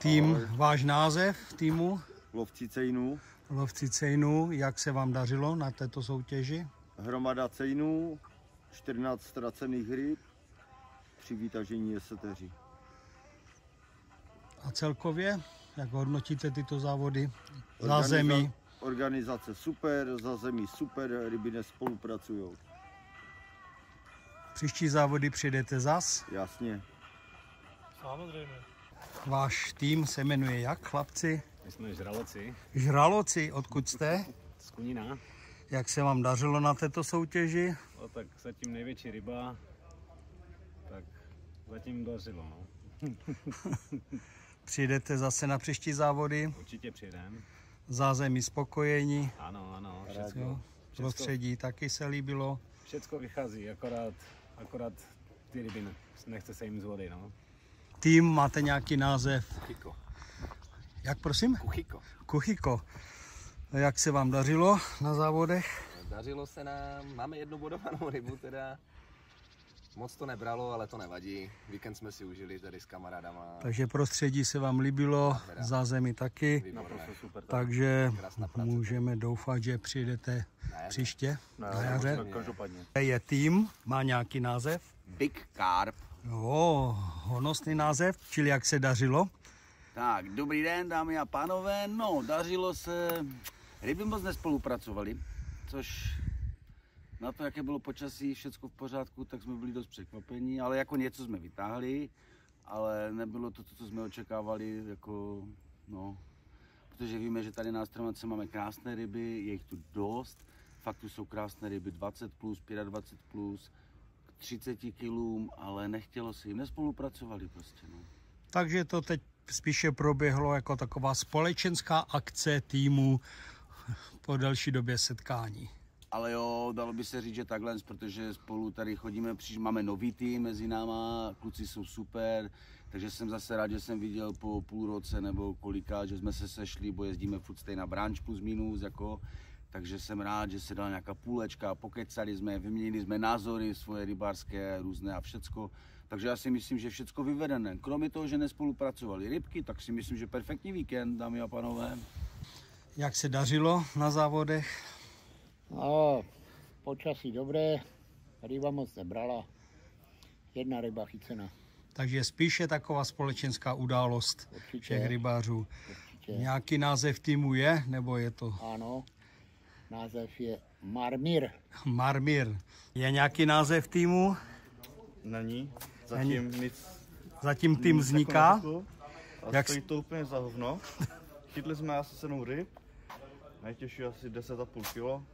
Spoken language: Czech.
Tým, váš název týmu? Lovci cejnů. Lovci cejnů. Jak se vám dařilo na této soutěži? Hromada cejnů, 14 ztracených ryb, 3 vytažení jeseteři. A celkově, jak hodnotíte tyto závody? Zázemí? Organizace super, zázemí super, ryby nespolupracují. Příští závody přijdete zas? Jasně. Samozřejmě. Váš tým se jmenuje jak, chlapci? My jsme žraloci. Žraloci, odkud jste? Z Kunína. Jak se vám dařilo na této soutěži? No, tak zatím největší ryba, tak zatím dařilo, no. Přijdete zase na příští závody? Určitě přijdem. Zázemí spokojení? Ano, Jo, prostředí taky se líbilo? Všecko vychází, akorát ty ryby nechce se jim z vody, no. Tým, máte nějaký název? Kuchiko. Jak prosím? Kuchiko. Kuchiko. Jak se vám dařilo na závodech? Dařilo se nám, máme jednu bodovanou rybu teda. Moc to nebralo, ale to nevadí. Víkend jsme si užili tady s kamarádama. Takže prostředí se vám líbilo, zázemí taky. Výborné. Super. Takže Krásná práce. můžeme doufat, že přijdete příště na jaře. Každopádně. Je tým, má nějaký název? Big Carp. Jo, honosný název, čili jak se dařilo? Tak, dobrý den, dámy a pánové. No, dařilo se, ryby moc nespolupracovali, což na to, jaké bylo počasí, všecko v pořádku, tak jsme byli dost překvapení, ale jako něco jsme vytáhli, ale nebylo to, co jsme očekávali, jako, no, protože víme, že tady na Strmance máme krásné ryby, je jich tu dost, fakt tu jsou krásné ryby, 20+, 25+, k 30 kilům, ale nechtělo se jim, nespolupracovali prostě, no. Takže to teď spíše proběhlo jako taková společenská akce týmu po delší době setkání. Ale jo, dalo by se říct, že takhle, protože spolu tady chodíme, máme nový tým mezi náma, kluci jsou super, takže jsem zase rád, že jsem viděl po půl roce nebo kolikrát, že jsme se sešli, bo jezdíme furt stejná branč plus minus, jako, takže jsem rád, že se dala nějaká půlečka, pokecali jsme, vyměnili jsme názory svoje rybářské různé a všecko. Takže já si myslím, že všecko vyvedené. Kromě toho, že nespolupracovali rybky, tak si myslím, že perfektní víkend, dámy a pánové. Jak se dařilo na závodech? No, počasí dobré, ryba moc nebrala, jedna ryba chycena. Takže spíše taková společenská událost všech rybářů. Určitě. Nějaký název týmu je, nebo je to? Ano, název je Marmír. Marmír. Je nějaký název týmu? Není. Zatím nic. Zatím tým vzniká. Jak stojí to úplně za hovno. Chytli jsme asi 7 ryb. Nejtěžší asi 10,5 kg.